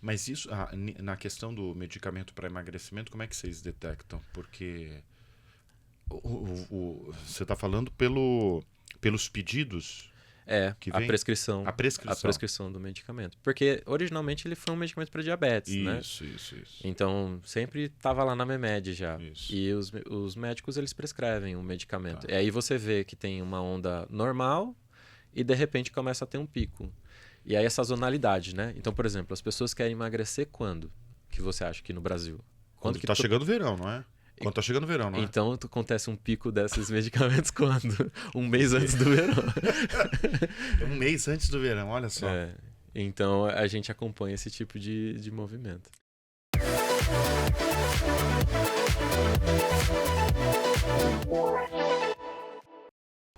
Mas isso, na questão do medicamento para emagrecimento, como é que vocês detectam? Porque você está falando pelos pedidos que A vem? prescrição. A prescrição. A prescrição do medicamento. Porque originalmente ele foi um medicamento para diabetes, né? Isso. Então sempre estava lá na Memed já. Isso. E os médicos eles prescrevem um medicamento. Tá. E aí você vê que tem uma onda normal e de repente começa a ter um pico. E aí essa sazonalidade, né? Então, por exemplo, as pessoas querem emagrecer quando? Que você acha que no Brasil? Quando está chegando o verão, não é? Quando está chegando o verão, não é? Então acontece um pico desses medicamentos quando? Um mês antes do verão. Um mês antes do verão, olha só. Então a gente acompanha esse tipo de movimento.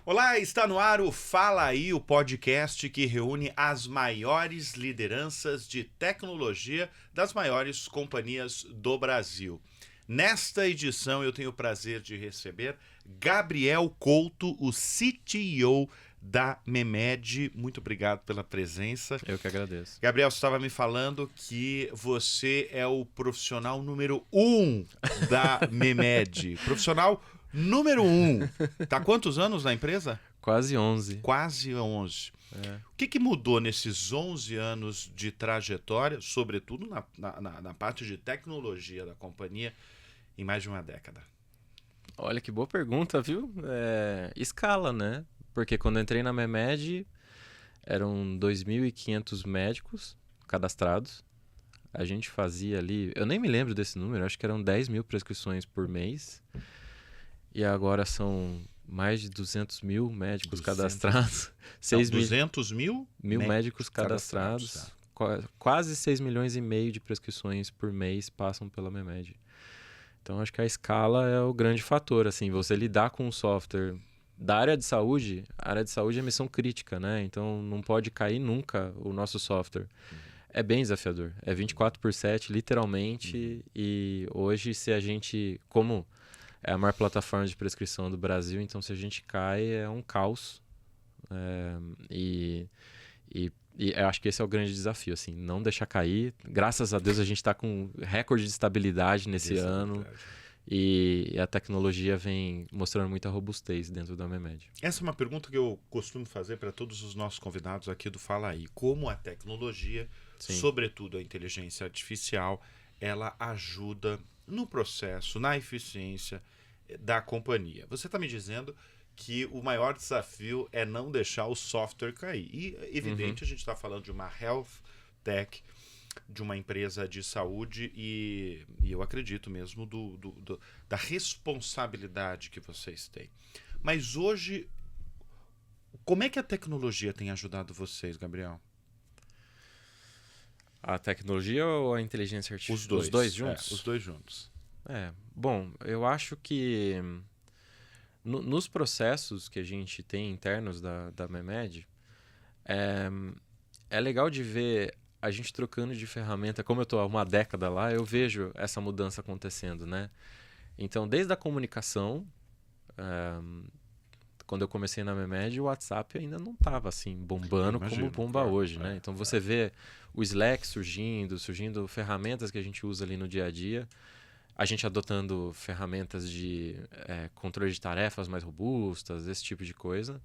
Olá, está no ar o Fala Aí, o podcast que reúne as maiores lideranças de tecnologia das maiores companhias do Brasil. Nesta edição eu tenho o prazer de receber Gabriel Couto, o CTO da Memed. Muito obrigado pela presença. Eu que agradeço. Gabriel, você estava me falando que você é o profissional número 1 da Memed. Profissional número 1. Tá há quantos anos na empresa? Quase 11. Quase 11. O que mudou nesses 11 anos de trajetória, sobretudo na parte de tecnologia da companhia, em mais de uma década? Olha que boa pergunta, viu? Escala, né? Porque quando eu entrei na Memed, eram 2.500 médicos cadastrados. A gente fazia ali... Eu nem me lembro desse número, acho que eram 10 mil prescrições por mês. E agora são mais de 200 mil médicos cadastrados. 200 mil médicos cadastrados. Quase 6 milhões e meio de prescrições por mês passam pela Memed. Então acho que a escala é o grande fator. Assim, você lidar com um software da área de saúde, a área de saúde é missão crítica, né? Então não pode cair nunca o nosso software. É bem desafiador. É 24/7, literalmente. E hoje, se a gente... Como é a maior plataforma de prescrição do Brasil, então se a gente cai, é um caos. E eu acho que esse é o grande desafio, assim, não deixar cair. Graças a Deus a gente está com recorde de estabilidade nesse ano. E a tecnologia vem mostrando muita robustez dentro da Memed. Essa é uma pergunta que eu costumo fazer para todos os nossos convidados aqui do Fala Aí. Como a tecnologia, sobretudo a inteligência artificial, ela ajuda no processo, na eficiência da companhia. Você está me dizendo que o maior desafio é não deixar o software cair. E, evidente, a gente está falando de uma health tech, de uma empresa de saúde e eu acredito mesmo da responsabilidade que vocês têm. Mas hoje, como é que a tecnologia tem ajudado vocês, Gabriel? A tecnologia ou a inteligência artificial? Os dois juntos? Os dois juntos. Bom, eu acho que nos processos que a gente tem internos da Memed, é legal de ver a gente trocando de ferramenta. Como eu estou há uma década lá, eu vejo essa mudança acontecendo, né? Então, desde a comunicação, quando eu comecei na Memed, o WhatsApp ainda não estava assim bombando como bomba hoje, né? Então, você vê o Slack surgindo ferramentas que a gente usa ali no dia a dia. A gente adotando ferramentas de controle de tarefas mais robustas, esse tipo de coisa.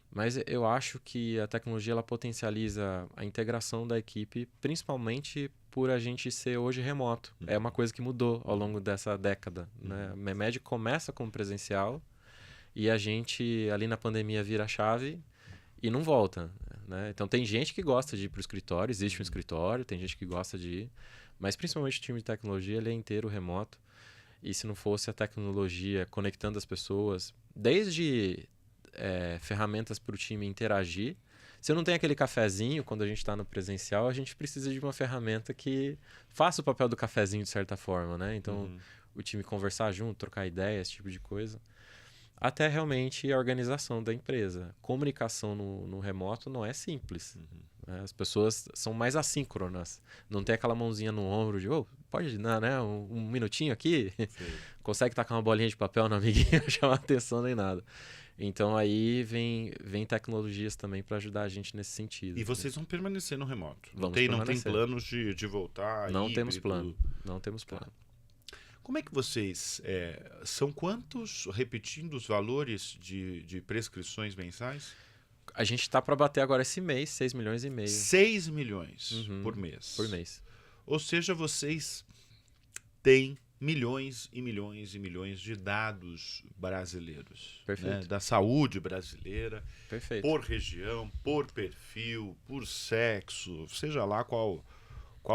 Mas eu acho que a tecnologia ela potencializa a integração da equipe, principalmente por a gente ser hoje remoto. É uma coisa que mudou ao longo dessa década, né? A Memed começa como presencial e a gente ali na pandemia vira a chave e não volta, né? Então tem gente que gosta de ir para o escritório, existe um escritório, tem gente que gosta de ir, mas principalmente o time de tecnologia ele é inteiro remoto. E se não fosse a tecnologia conectando as pessoas, desde ferramentas para o time interagir. Se eu não tenho aquele cafezinho, quando a gente está no presencial, a gente precisa de uma ferramenta que faça o papel do cafezinho de certa forma, né? Então, o time conversar junto, trocar ideias, esse tipo de coisa. Até realmente a organização da empresa. Comunicação no remoto não é simples. As pessoas são mais assíncronas. Não tem aquela mãozinha no ombro de, pode dar, né? Um minutinho aqui? Consegue tacar uma bolinha de papel no amiguinho, chamar atenção nem nada. Então aí vem tecnologias também para ajudar a gente nesse sentido. E vocês vão permanecer no remoto? Não tem planos de voltar? Não temos plano. Tá. Como é que vocês... são quantos, repetindo os valores de prescrições mensais? A gente está para bater agora esse mês 6 milhões e meio. 6 milhões por mês. Por mês. Ou seja, vocês têm milhões e milhões e milhões de dados brasileiros. Perfeito. Né? Da saúde brasileira. Perfeito. Por região, por perfil, por sexo, seja lá qual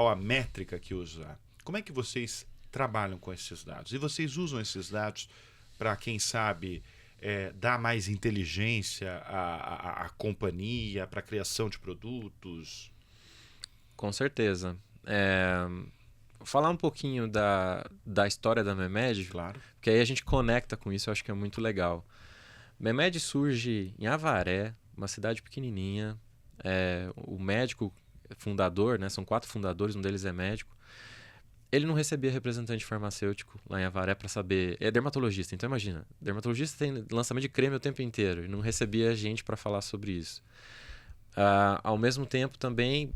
a métrica que usar. Como é que vocês trabalham com esses dados? E vocês usam esses dados para, quem sabe, dar mais inteligência à companhia, para a criação de produtos? Com certeza. Falar um pouquinho da história da Memed, claro, porque aí a gente conecta com isso, eu acho que é muito legal. Memed surge em Avaré, uma cidade pequenininha. O médico fundador, né, são 4 fundadores, um deles é médico. Ele não recebia representante farmacêutico lá em Avaré para saber... É dermatologista, então imagina. Dermatologista tem lançamento de creme o tempo inteiro e não recebia gente para falar sobre isso. Ao mesmo tempo também...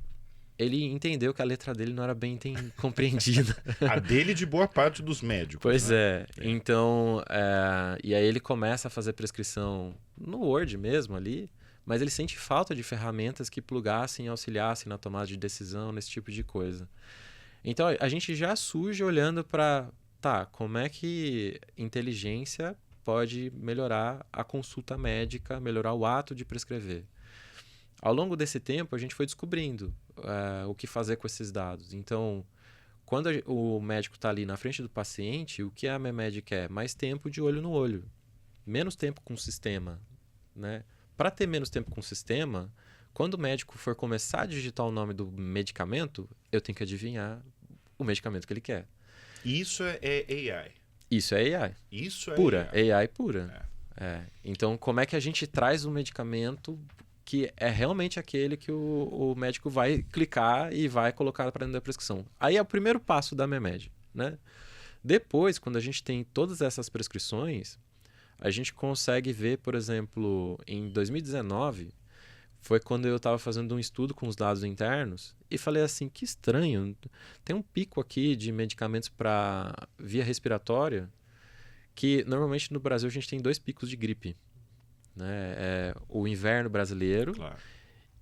Ele entendeu que a letra dele não era bem compreendida. A dele de boa parte dos médicos. Pois né? Então, e aí ele começa a fazer prescrição no Word mesmo ali, mas ele sente falta de ferramentas que plugassem e auxiliassem na tomada de decisão, nesse tipo de coisa. Então, a gente já surge olhando para, como é que inteligência pode melhorar a consulta médica, melhorar o ato de prescrever. Ao longo desse tempo, a gente foi descobrindo o que fazer com esses dados. Então, quando o médico está ali na frente do paciente, o que a Memed quer? Mais tempo de olho no olho. Menos tempo com o sistema. Né? Para ter menos tempo com o sistema, quando o médico for começar a digitar o nome do medicamento, eu tenho que adivinhar o medicamento que ele quer. Isso é AI. Isso é AI. Isso é pura. AI pura. Então, como é que a gente traz um medicamento que é realmente aquele que o médico vai clicar e vai colocar para dentro da prescrição? Aí é o primeiro passo da Memed, né? Depois, quando a gente tem todas essas prescrições, a gente consegue ver, por exemplo, em 2019, foi quando eu estava fazendo um estudo com os dados internos e falei assim, que estranho, tem um pico aqui de medicamentos para via respiratória, que normalmente no Brasil a gente tem 2 picos de gripe. Né? O inverno brasileiro, claro,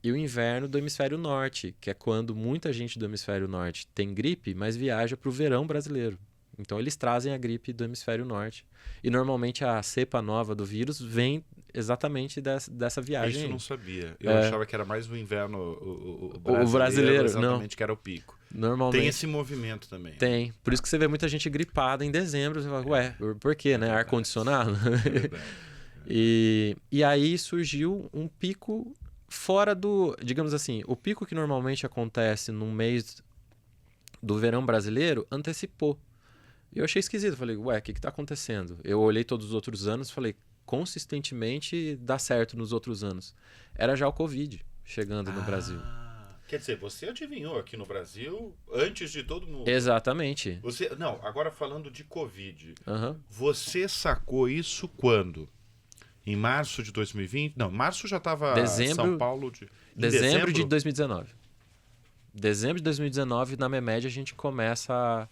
e o inverno do hemisfério norte, que é quando muita gente do hemisfério norte tem gripe, mas viaja para o verão brasileiro. Então eles trazem a gripe do hemisfério norte. E normalmente a cepa nova do vírus vem exatamente dessa viagem. Isso eu não sabia. Eu achava que era mais o inverno o brasileiro, exatamente, não. Que era o pico. Normalmente, tem esse movimento também. Tem. Por isso que você vê muita gente gripada em dezembro. Você fala, por quê? Né? Ar-condicionado? É verdade. E aí surgiu um pico fora do... Digamos assim, o pico que normalmente acontece no mês do verão brasileiro antecipou. E eu achei esquisito. Falei, o que está acontecendo? Eu olhei todos os outros anos e falei, consistentemente dá certo nos outros anos. Era já o Covid chegando no Brasil. Quer dizer, você adivinhou aqui no Brasil antes de todo mundo. Exatamente. Agora falando de Covid. Uhum. Você sacou isso quando? Em março de 2020? Não, março já estava São Paulo. Dezembro de 2019. Dezembro de 2019, na Memed, a gente começa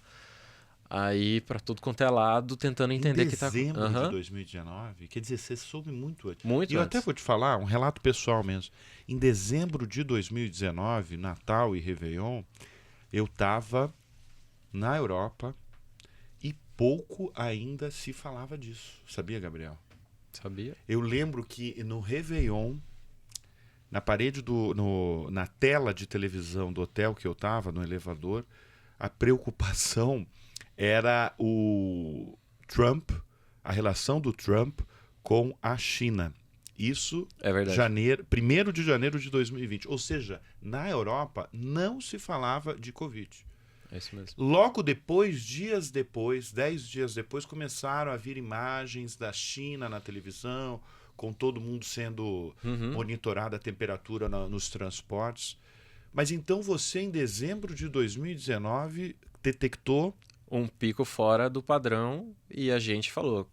a ir para tudo quanto é lado, tentando entender que está... Dezembro de 2019? Quer dizer, você soube muito antes. Muito e eu antes. até vou te falar, um relato pessoal mesmo. Em dezembro de 2019, Natal e Réveillon, eu estava na Europa e pouco ainda se falava disso. Sabia, Gabriel? Sabia. Eu lembro que no Réveillon, na parede na tela de televisão do hotel que eu estava, no elevador, a preocupação era o Trump, a relação do Trump com a China. Isso é verdade. 1º de janeiro de 2020. Ou seja, na Europa não se falava de Covid. É isso mesmo. Logo depois, 10 dias depois, começaram a vir imagens da China na televisão, com todo mundo sendo monitorado a temperatura nos transportes. Mas então você, em dezembro de 2019, detectou... um pico fora do padrão e a gente falou,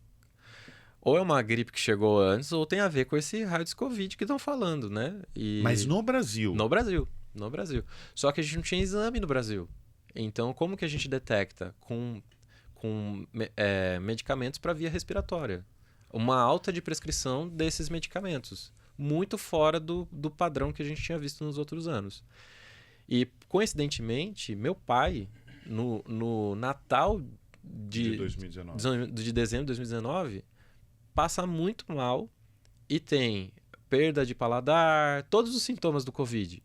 ou é uma gripe que chegou antes, ou tem a ver com esse raio de Covid que estão falando, né? Mas no Brasil? No Brasil. Só que a gente não tinha exame no Brasil. Então, como que a gente detecta? Com medicamentos para via respiratória. Uma alta de prescrição desses medicamentos. Muito fora do padrão que a gente tinha visto nos outros anos. E, coincidentemente, meu pai, no Natal de 2019. De dezembro de 2019, passa muito mal e tem perda de paladar, todos os sintomas do Covid.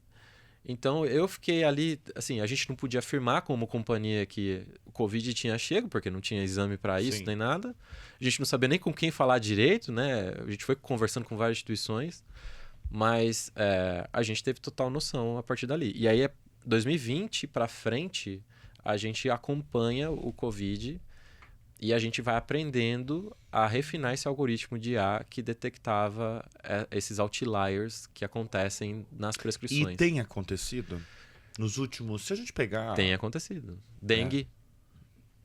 Então, eu fiquei ali, assim, a gente não podia afirmar como companhia que o Covid tinha chego, porque não tinha exame para isso, nem nada. A gente não sabia nem com quem falar direito, né? A gente foi conversando com várias instituições, mas a gente teve total noção a partir dali. E aí, 2020 para frente, a gente acompanha o Covid e a gente vai aprendendo a refinar esse algoritmo de IA que detectava esses outliers que acontecem nas prescrições. E tem acontecido nos últimos... Se a gente pegar... Tem acontecido. Dengue.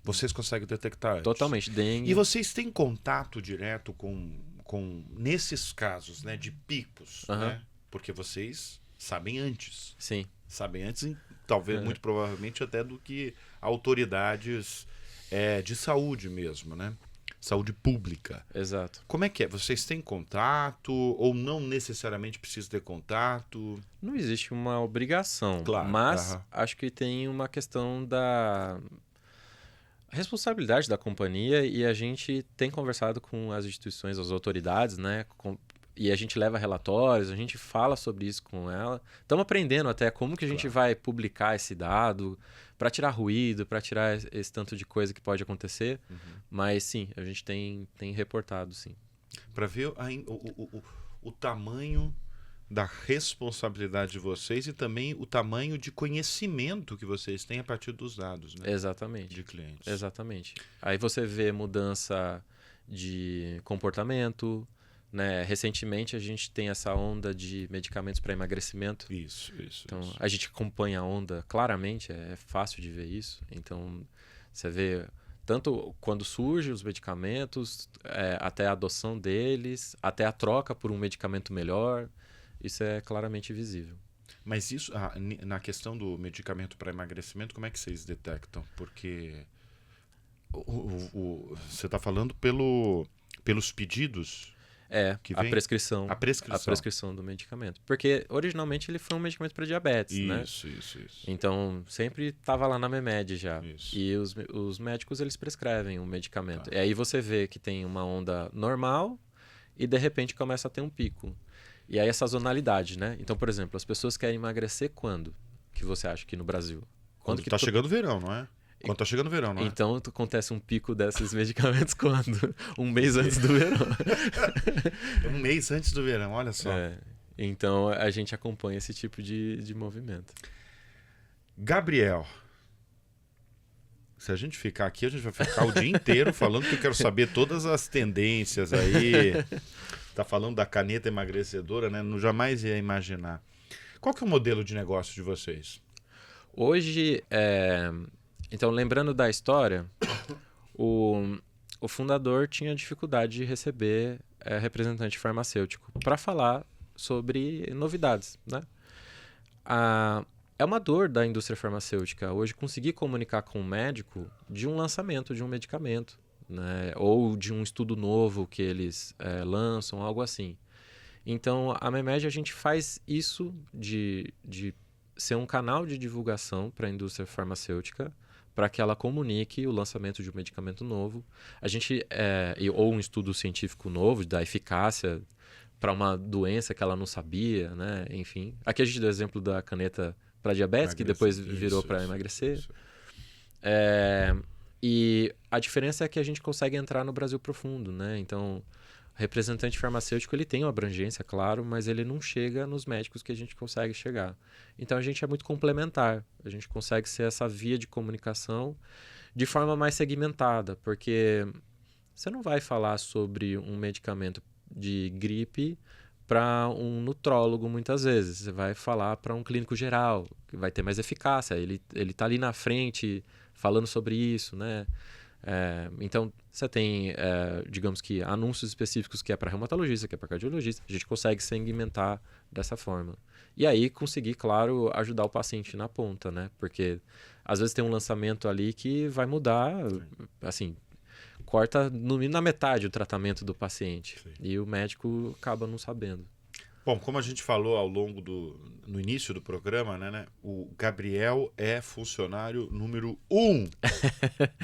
Vocês conseguem detectar antes. Totalmente. Dengue. E vocês têm contato direto com nesses casos, né, de picos, né? Porque vocês sabem antes. Sim. Sabem antes, talvez, muito provavelmente, até do que autoridades de saúde mesmo, né? Saúde pública. Exato. Como é que é? Vocês têm contato ou não necessariamente precisa ter contato? Não existe uma obrigação, claro, mas acho que tem uma questão da responsabilidade da companhia e a gente tem conversado com as instituições, as autoridades, né? E a gente leva relatórios, a gente fala sobre isso com ela. Estamos aprendendo até como que a gente vai publicar esse dado para tirar ruído, para tirar esse tanto de coisa que pode acontecer. Mas sim, a gente tem reportado, sim. Para ver o tamanho da responsabilidade de vocês e também o tamanho de conhecimento que vocês têm a partir dos dados, né? Exatamente. De clientes. Exatamente. Aí você vê mudança de comportamento, né? Recentemente a gente tem essa onda de medicamentos para emagrecimento. Isso. Então a gente acompanha a onda claramente, é fácil de ver isso. Então você vê tanto quando surgem os medicamentos, até a adoção deles, até a troca por um medicamento melhor, isso é claramente visível. Mas isso, na questão do medicamento para emagrecimento, como é que vocês detectam? Porque você está falando pelos pedidos? A prescrição. A prescrição do medicamento. Porque originalmente ele foi um medicamento para diabetes, né? Isso. Então sempre estava lá na MEMED já. Isso. E os médicos eles prescrevem um medicamento. Tá. E aí você vê que tem uma onda normal e de repente começa a ter um pico. E aí a sazonalidade, né? Então, por exemplo, as pessoas querem emagrecer quando? Que você acha que no Brasil? Quando que tá chegando o verão, não é? Quando tá chegando o verão, não é? Então acontece um pico desses medicamentos quando? Um mês antes do verão. Um mês antes do verão, olha só. Então a gente acompanha esse tipo de movimento. Gabriel, se a gente ficar aqui, a gente vai ficar o dia inteiro falando que eu quero saber todas as tendências aí. Tá falando da caneta emagrecedora, né? Não jamais ia imaginar. Qual que é o modelo de negócio de vocês? Hoje, então, lembrando da história, o fundador tinha dificuldade de receber representante farmacêutico para falar sobre novidades, né? É uma dor da indústria farmacêutica hoje conseguir comunicar com o médico de um lançamento de um medicamento, né? Ou de um estudo novo que eles lançam, algo assim. Então, a MEMED, a gente faz isso de ser um canal de divulgação para a indústria farmacêutica, para que ela comunique o lançamento de um medicamento novo. A gente, ou um estudo científico novo da eficácia para uma doença que ela não sabia, né? Enfim. Aqui a gente deu o exemplo da caneta para diabetes, que depois virou para emagrecer. Isso. E a diferença é que a gente consegue entrar no Brasil profundo, né? Então, o representante farmacêutico ele tem uma abrangência, claro, mas ele não chega nos médicos que a gente consegue chegar. Então, a gente é muito complementar. A gente consegue ser essa via de comunicação de forma mais segmentada, porque você não vai falar sobre um medicamento de gripe para um nutrólogo muitas vezes. Você vai falar para um clínico geral, que vai ter mais eficácia. Ele está ali na frente falando sobre isso, né? Então, você tem, digamos que, anúncios específicos que é para reumatologista, que é para cardiologista. A gente consegue segmentar dessa forma. E aí, conseguir, claro, ajudar o paciente na ponta, né? Porque, às vezes, tem um lançamento ali que vai mudar, assim, corta no mínimo na metade o tratamento do paciente. Sim. E o médico acaba não sabendo. Bom, como a gente falou no início do programa, né, o Gabriel é funcionário número 1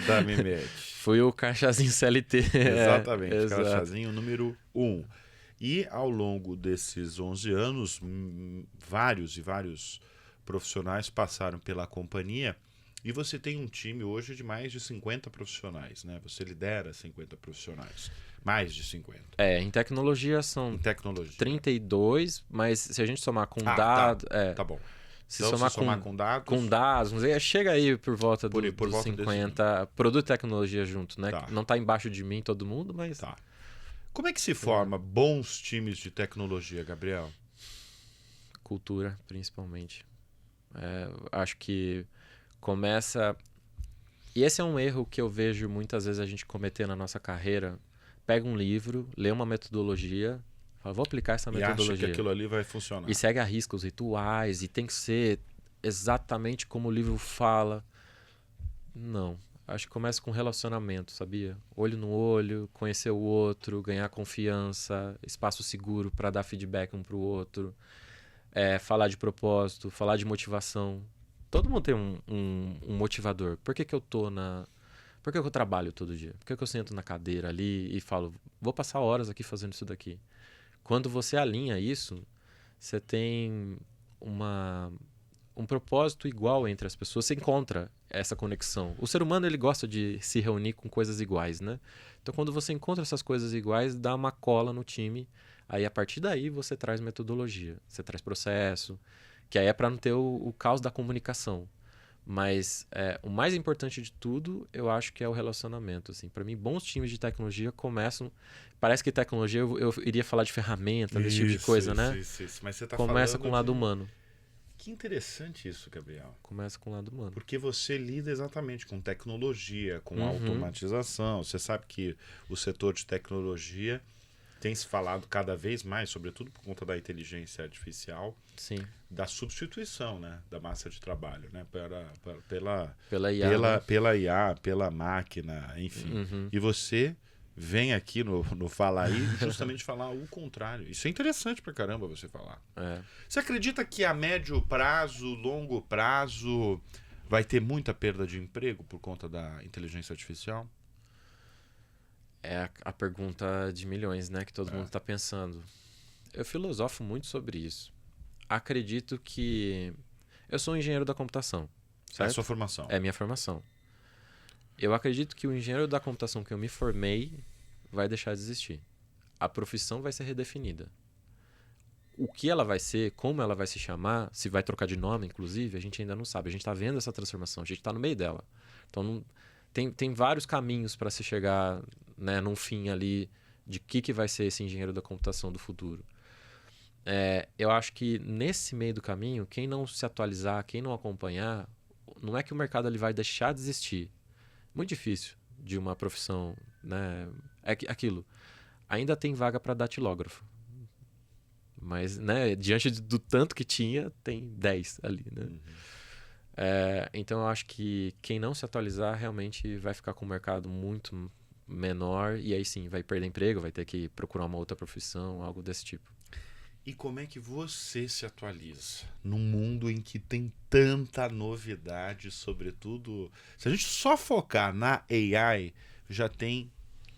da MIMED. Foi o caixazinho CLT. Exatamente, caixazinho número 1. E ao longo desses 11 anos, vários profissionais passaram pela companhia e você tem um time hoje de mais de 50 profissionais, né? Você lidera 50 profissionais. Mais de 50. Em tecnologia são 32, mas se a gente somar com dados... Tá bom. Se somar com dados... Com dados, chega aí por volta dos 50. Produto e tecnologia junto, né? Tá. Não está embaixo de mim todo mundo, mas... Tá. Como é que se forma bons times de tecnologia, Gabriel? Cultura, principalmente. Acho que começa... E esse é um erro que eu vejo muitas vezes a gente cometer na nossa carreira. Pega um livro, lê uma metodologia, fala, vou aplicar essa metodologia. E acha que aquilo ali vai funcionar. E segue à risca os rituais, e tem que ser exatamente como o livro fala. Não. Acho que começa com relacionamento, sabia? Olho no olho, conhecer o outro, ganhar confiança, espaço seguro para dar feedback um para o outro, falar de propósito, falar de motivação. Todo mundo tem um motivador. Por que eu tô na... Por que eu trabalho todo dia? Por que eu sento na cadeira ali e falo, vou passar horas aqui fazendo isso daqui? Quando você alinha isso, você tem um propósito igual entre as pessoas, você encontra essa conexão. O ser humano, ele gosta de se reunir com coisas iguais, né? Então, quando você encontra essas coisas iguais, dá uma cola no time, aí a partir daí você traz metodologia, você traz processo, que aí é para não ter o caos da comunicação. Mas o mais importante de tudo, eu acho que é o relacionamento. Assim. Para mim, bons times de tecnologia começam... Parece que tecnologia, eu iria falar de ferramenta, desse tipo de coisa, né? Isso. Mas você tá Começa com o lado humano. Que interessante isso, Gabriel. Começa com o lado humano. Porque você lida exatamente com tecnologia, com automatização. Você sabe que o setor de tecnologia tem se falado cada vez mais, sobretudo por conta da inteligência artificial, sim, da substituição, né, da massa de trabalho, né, pela IA, pela máquina, enfim. E você vem aqui no Fala Aí justamente falar o contrário. Isso é interessante pra caramba você falar. Você acredita que a médio prazo, longo prazo, vai ter muita perda de emprego por conta da inteligência artificial? É a pergunta de milhões, né? Que todo mundo está pensando. Eu filosofo muito sobre isso. Acredito que... Eu sou um engenheiro da computação. Certo? É a sua formação. É a minha formação. Eu acredito que o engenheiro da computação que eu me formei vai deixar de existir. A profissão vai ser redefinida. O que ela vai ser, como ela vai se chamar, se vai trocar de nome, inclusive, a gente ainda não sabe. A gente está vendo essa transformação, a gente está no meio dela. Então, não... Tem vários caminhos para se chegar, né, num fim ali de que vai ser esse engenheiro da computação do futuro. Eu acho que nesse meio do caminho, quem não se atualizar, quem não acompanhar, não é que o mercado ele vai deixar de existir. Muito difícil de uma profissão, né? Aquilo. Ainda tem vaga para datilógrafo. Mas, né, diante do tanto que tinha, tem 10 ali, né? Então eu acho que quem não se atualizar realmente vai ficar com um mercado muito menor e aí sim vai perder emprego, vai ter que procurar uma outra profissão, algo desse tipo. E como é que você se atualiza num mundo em que tem tanta novidade, sobretudo... Se a gente só focar na AI, já tem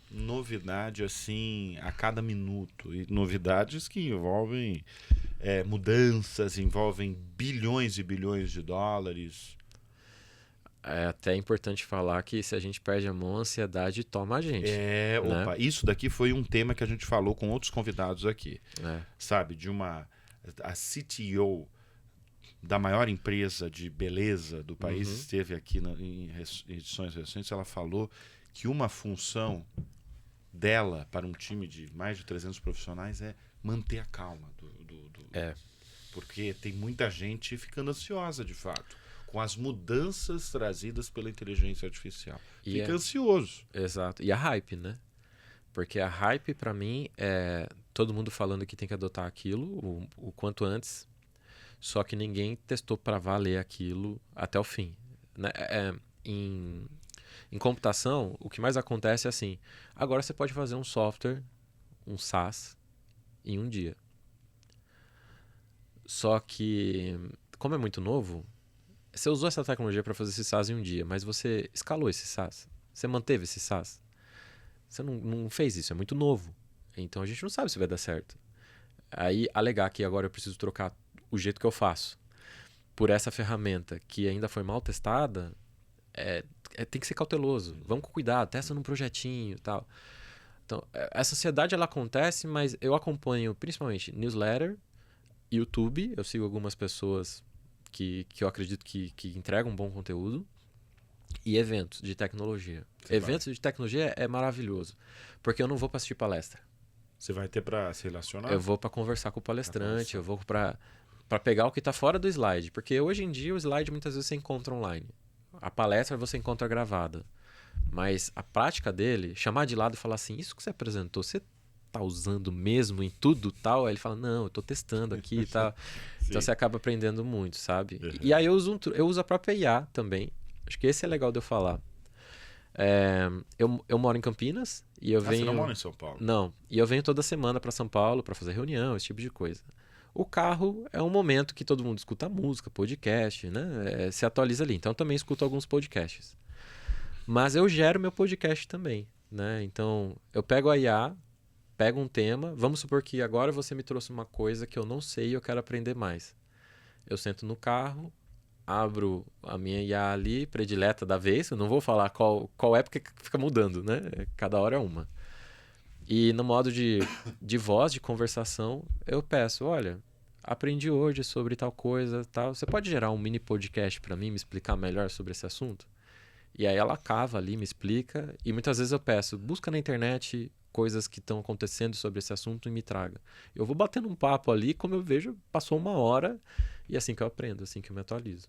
novidade assim a cada minuto. E novidades que envolvem mudanças, envolvem bilhões e bilhões de dólares. É até importante falar que se a gente perde a mão, a ansiedade toma a gente. Né? Opa, isso daqui foi um tema que a gente falou com outros convidados aqui. Sabe, a CTO da maior empresa de beleza do país esteve aqui em edições recentes, ela falou que uma função dela para um time de mais de 300 profissionais é manter a calma. Porque tem muita gente ficando ansiosa, de fato. com as mudanças trazidas pela inteligência artificial. Fica ansioso. Exato. E a hype, né? Porque a hype, para mim, é todo mundo falando que tem que adotar aquilo o quanto antes, só que ninguém testou para valer aquilo até o fim. Né? Em computação, o que mais acontece é assim, agora você pode fazer um software, um SaaS, em um dia. Só que, como é muito novo, você usou essa tecnologia para fazer esse SaaS em um dia, mas você escalou esse SaaS, você manteve esse SaaS. Você não fez isso, é muito novo. Então a gente não sabe se vai dar certo. Aí alegar que agora eu preciso trocar o jeito que eu faço por essa ferramenta que ainda foi mal testada, tem que ser cauteloso. Vamos com cuidado, testa num projetinho e tal. Então, essa ansiedade ela acontece, mas eu acompanho principalmente newsletter, YouTube, eu sigo algumas pessoas que eu acredito que entregam um bom conteúdo, e eventos de tecnologia. Eventos de tecnologia é maravilhoso, porque eu não vou para assistir palestra. Você vai ter para se relacionar? Eu vou para conversar com o palestrante, eu vou para pegar o que está fora do slide, porque hoje em dia o slide muitas vezes você encontra online. A palestra você encontra gravada. Mas a prática dele, chamar de lado e falar assim, isso que você apresentou, você tá usando mesmo em tudo tal? Aí ele fala, não, eu tô testando aqui e tal. Então você acaba aprendendo muito, sabe? Uhum. E aí eu uso a própria IA também. Acho que esse é legal de eu falar. Eu moro em Campinas e eu venho... Você não mora em São Paulo? Não. E eu venho toda semana para São Paulo para fazer reunião, esse tipo de coisa. O carro é um momento que todo mundo escuta música, podcast, né? Se atualiza ali. Então eu também escuto alguns podcasts. Mas eu gero meu podcast também, né? Então eu pego a IA, pego um tema. Vamos supor que agora você me trouxe uma coisa que eu não sei e eu quero aprender mais. Eu sento no carro, abro a minha IA ali, predileta da vez. Eu não vou falar qual é porque fica mudando, né? Cada hora é uma. E no modo de voz, de conversação, eu peço, olha, aprendi hoje sobre tal coisa, tal. Você pode gerar um mini podcast para mim, me explicar melhor sobre esse assunto? E aí ela cava ali, me explica. E muitas vezes eu peço, busca na internet coisas que estão acontecendo sobre esse assunto e me traga. Eu vou batendo um papo ali, como eu vejo, passou 1 hora e é assim que eu aprendo, assim que eu me atualizo.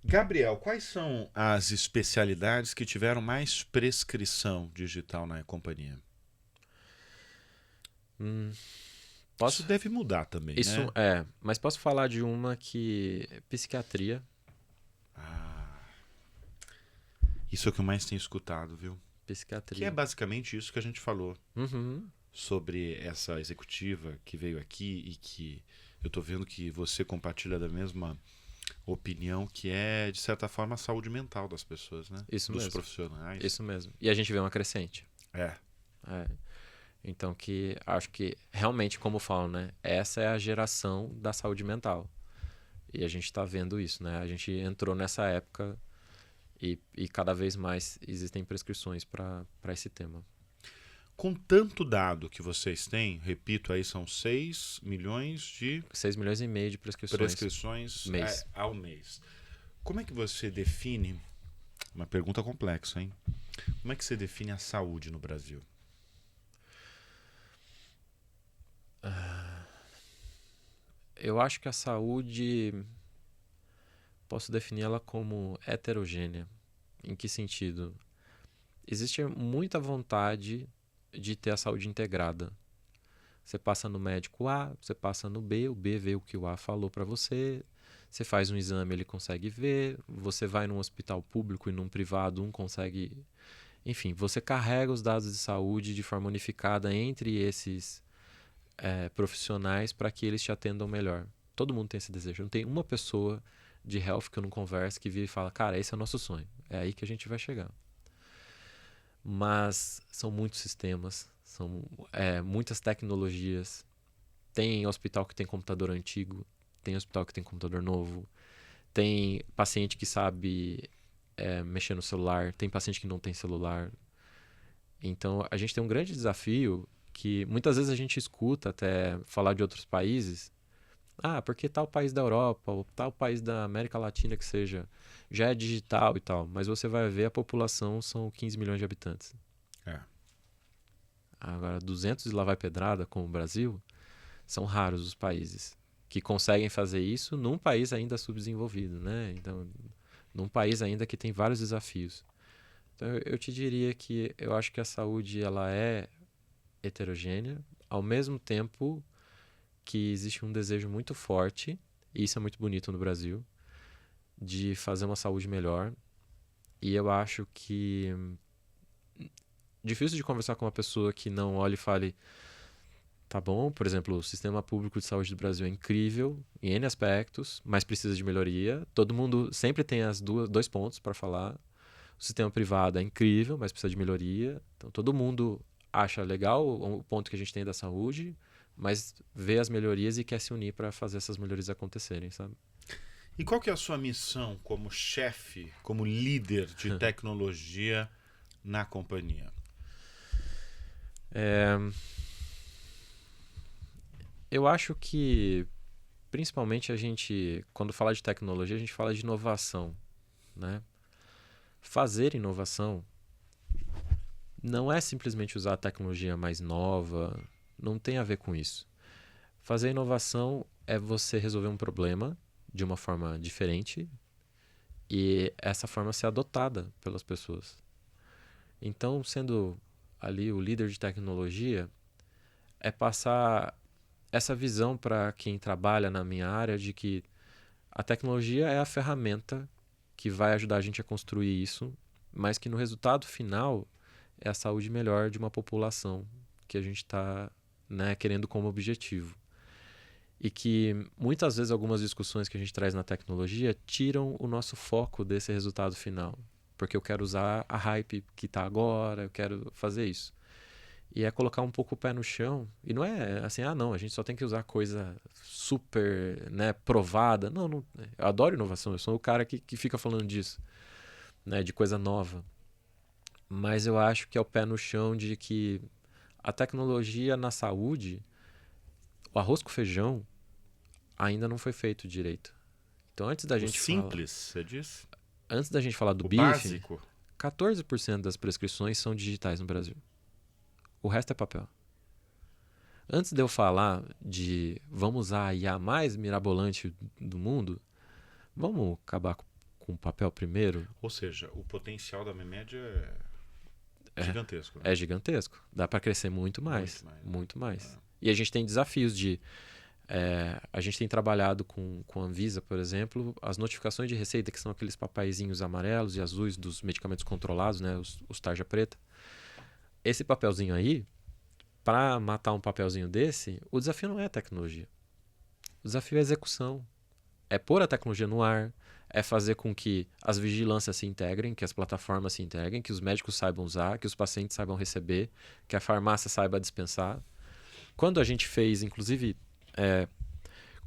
Gabriel, quais são as especialidades que tiveram mais prescrição digital na companhia? Isso deve mudar também, isso, né? Mas posso falar de uma que é psiquiatria. Isso é o que eu mais tenho escutado, viu? Psiquiatria. Que é basicamente isso que a gente falou. Uhum. Sobre essa executiva que veio aqui e que eu tô vendo que você compartilha da mesma opinião, que é, de certa forma, a saúde mental das pessoas, né? Isso dos mesmo. Profissionais. Isso mesmo. E a gente vê uma crescente. É. Então, que acho que realmente, como falam, né? Essa é a geração da saúde mental. E a gente está vendo isso, né? A gente entrou nessa época e cada vez mais existem prescrições para esse tema. Com tanto dado que vocês têm, repito, aí são 6 milhões de... 6 milhões e meio de prescrições ao mês. Como é que você define... Uma pergunta complexa, hein? Como é que você define a saúde no Brasil? Eu acho que a saúde... Posso definir ela como heterogênea. Em que sentido? Existe muita vontade de ter a saúde integrada. Você passa no médico A, você passa no B, o B vê o que o A falou para você, você faz um exame, ele consegue ver, você vai num hospital público e num privado, um consegue... Enfim, você carrega os dados de saúde de forma unificada entre esses profissionais para que eles te atendam melhor. Todo mundo tem esse desejo. Não tem uma pessoa de health que eu não converso que vira e fala, cara, esse é o nosso sonho. É aí que a gente vai chegar. Mas são muitos sistemas, são muitas tecnologias. Tem hospital que tem computador antigo, tem hospital que tem computador novo, tem paciente que sabe mexer no celular, tem paciente que não tem celular. Então a gente tem um grande desafio que muitas vezes a gente escuta até falar de outros países. Porque tal país da Europa ou tal país da América Latina que seja, já é digital e tal. Mas você vai ver, a população são 15 milhões de habitantes. Agora, 200 e lá vai pedrada, como o Brasil, são raros os países que conseguem fazer isso num país ainda subdesenvolvido, né? Então, num país ainda que tem vários desafios. Então, eu te diria que eu acho que a saúde ela é heterogênea, ao mesmo tempo que existe um desejo muito forte, e isso é muito bonito no Brasil, de fazer uma saúde melhor. E eu acho que difícil de conversar com uma pessoa que não olhe e fale, tá bom, por exemplo, o sistema público de saúde do Brasil é incrível em N aspectos, mas precisa de melhoria. Todo mundo sempre tem dois pontos para falar. O sistema privado é incrível, mas precisa de melhoria. Então todo mundo acha legal o ponto que a gente tem da saúde, mas vê as melhorias e quer se unir para fazer essas melhorias acontecerem, sabe? E qual que é a sua missão como chefe, como líder de tecnologia na companhia? Eu acho que, principalmente, quando fala de tecnologia, a gente fala de inovação, né? Fazer inovação não é simplesmente usar a tecnologia mais nova, não tem a ver com isso. Fazer inovação é você resolver um problema de uma forma diferente e essa forma ser adotada pelas pessoas. Então, sendo ali o líder de tecnologia, é passar essa visão para quem trabalha na minha área de que a tecnologia é a ferramenta que vai ajudar a gente a construir isso, mas que no resultado final é a saúde melhor de uma população que a gente está, né, querendo como objetivo. E que muitas vezes algumas discussões que a gente traz na tecnologia tiram o nosso foco desse resultado final. Porque eu quero usar a hype que está agora, eu quero fazer isso. E é colocar um pouco o pé no chão. E não é assim, não, a gente só tem que usar coisa super, né, provada. Não, eu adoro inovação, eu sou o cara que fica falando disso, né, de coisa nova. Mas eu acho que é o pé no chão de que a tecnologia na saúde, o arroz com feijão, ainda não foi feito direito. Então antes da gente simples, você disse? Antes da gente falar do bife, básico. 14% das prescrições são digitais no Brasil. O resto é papel. Antes de eu falar de vamos usar a IA mais mirabolante do mundo, vamos acabar com o papel primeiro? Ou seja, o potencial da Memed é gigantesco. Né? É gigantesco. Dá para crescer muito mais. Muito mais. E a gente tem desafios de... a gente tem trabalhado com a Anvisa, por exemplo, as notificações de receita, que são aqueles papeizinhos amarelos e azuis dos medicamentos controlados, né, os tarja preta. Esse papelzinho aí, para matar um papelzinho desse, o desafio não é a tecnologia. O desafio é a execução. É pôr a tecnologia no ar, é fazer com que as vigilâncias se integrem, que as plataformas se integrem, que os médicos saibam usar, que os pacientes saibam receber, que a farmácia saiba dispensar. Quando a gente fez, inclusive,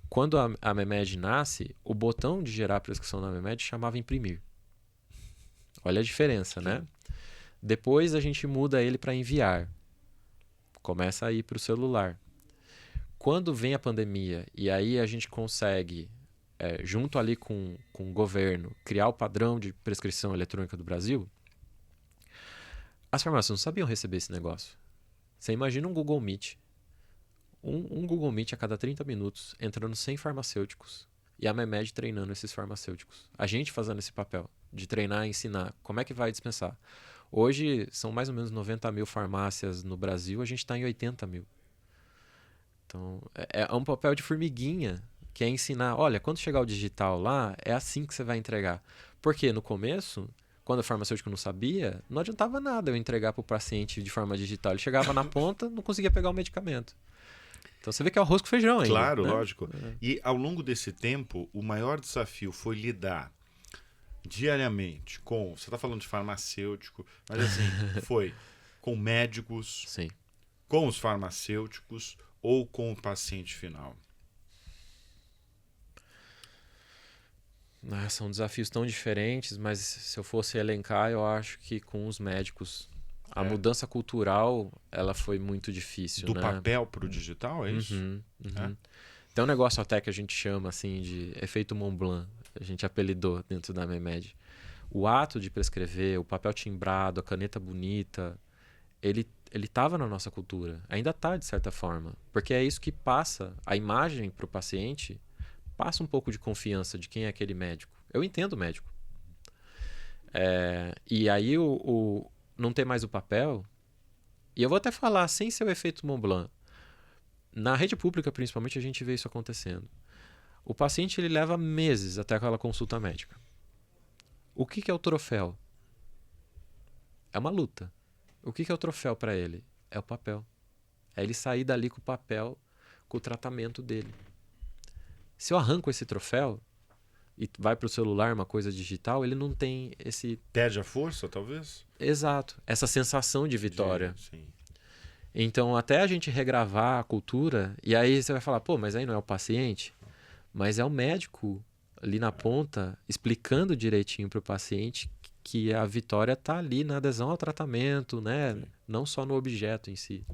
quando a Memed nasce, o botão de gerar prescrição na Memed chamava imprimir. Olha a diferença, né? Depois a gente muda ele para enviar. Começa a ir para o celular. Quando vem a pandemia e aí a gente consegue, junto ali com o governo, criar o padrão de prescrição eletrônica do Brasil, as farmácias não sabiam receber esse negócio. Você imagina um Google Meet. Um Google Meet a cada 30 minutos, entrando 100 farmacêuticos e a Memed treinando esses farmacêuticos. A gente fazendo esse papel de treinar e ensinar como é que vai dispensar. Hoje são mais ou menos 90 mil farmácias no Brasil, a gente está em 80 mil. Então é um papel de formiguinha, que é ensinar, olha, quando chegar o digital lá, é assim que você vai entregar. Porque no começo, quando o farmacêutico não sabia, não adiantava nada eu entregar para o paciente de forma digital. Ele chegava na ponta, não conseguia pegar o medicamento. Então você vê que é arroz com feijão ainda. Claro, né? Lógico. E ao longo desse tempo, o maior desafio foi lidar diariamente com... Você está falando de farmacêutico, mas assim, foi com médicos, sim, com os farmacêuticos ou com o paciente final? São desafios tão diferentes, mas se eu fosse elencar, eu acho que com os médicos... A mudança cultural, ela foi muito difícil, do papel para o digital, é isso? Tem um negócio até que a gente chama assim de efeito Mont Blanc, a gente apelidou dentro da Memed. O ato de prescrever, o papel timbrado, a caneta bonita, ele estava na nossa cultura, ainda está de certa forma, porque é isso que passa, a imagem para o paciente passa um pouco de confiança de quem é aquele médico. Eu entendo o médico. E aí não tem mais o papel, e eu vou até falar, sem ser o efeito Montblanc, na rede pública principalmente a gente vê isso acontecendo. O paciente ele leva meses até aquela consulta médica. O que é o troféu? É uma luta. O que é o troféu para ele? É o papel. É ele sair dali com o papel, com o tratamento dele. Se eu arranco esse troféu e vai para o celular, uma coisa digital, ele não tem esse... Perde a força, talvez? Exato. Essa sensação de vitória. Sim. Então, até a gente regravar a cultura, e aí você vai falar, pô, mas aí não é o paciente? Mas é o médico ali na ponta, explicando direitinho para o paciente que a vitória está ali na adesão ao tratamento, né? Sim. Não só no objeto em si.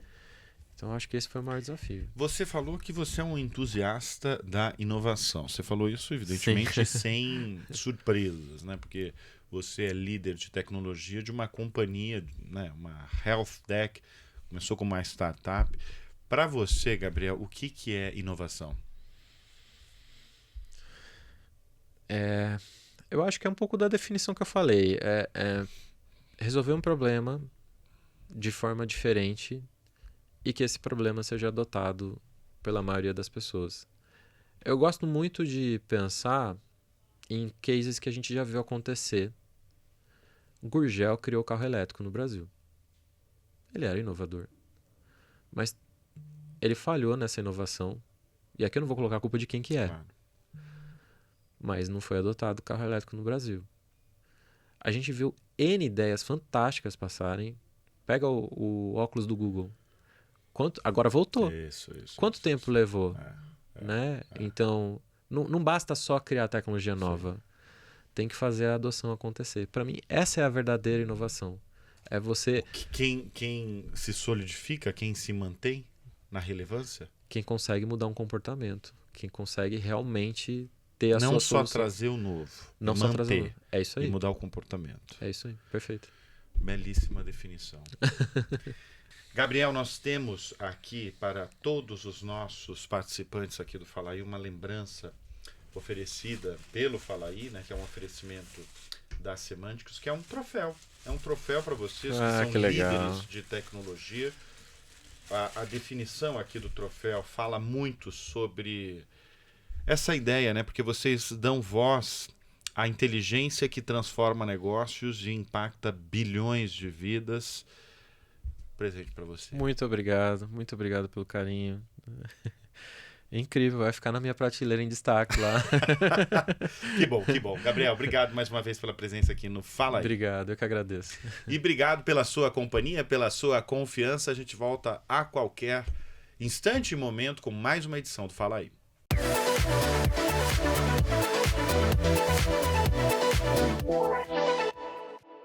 Então, acho que esse foi o maior desafio. Você falou que você é um entusiasta da inovação. Você falou isso, evidentemente, sem surpresas, né? Porque você é líder de tecnologia de uma companhia, né? Uma health tech, começou como uma startup. Para você, Gabriel, o que é inovação? Eu acho que é um pouco da definição que eu falei. Resolver um problema de forma diferente e que esse problema seja adotado pela maioria das pessoas. Eu gosto muito de pensar em cases que a gente já viu acontecer. O Gurgel criou o carro elétrico no Brasil. Ele era inovador. Mas ele falhou nessa inovação. E aqui eu não vou colocar a culpa de quem que é. Claro. Mas não foi adotado o carro elétrico no Brasil. A gente viu N ideias fantásticas passarem. Pega o óculos do Google. Agora voltou. Quanto tempo levou? Né? Então, não basta só criar tecnologia nova. Tem que fazer a adoção acontecer. Para mim, essa é a verdadeira inovação. É você... Quem se solidifica, quem se mantém na relevância? Quem consegue mudar um comportamento. Quem consegue realmente ter a não sua só trazer o novo, não só trazer o novo. É isso aí. E mudar o comportamento. É isso aí, perfeito. Belíssima definição. Gabriel, nós temos aqui para todos os nossos participantes aqui do Fala Aí uma lembrança oferecida pelo Fala Aí, né, que é um oferecimento da Semânticos, que é um troféu. É um troféu para vocês que são líderes de tecnologia. A definição aqui do troféu fala muito sobre essa ideia, né? Porque vocês dão voz à inteligência que transforma negócios e impacta bilhões de vidas. Presente para você. Muito obrigado pelo carinho. Incrível, vai ficar na minha prateleira em destaque lá. Que bom. Gabriel, obrigado mais uma vez pela presença aqui no Fala Aí. Obrigado, eu que agradeço. E obrigado pela sua companhia, pela sua confiança. A gente volta a qualquer instante e momento com mais uma edição do Fala Aí.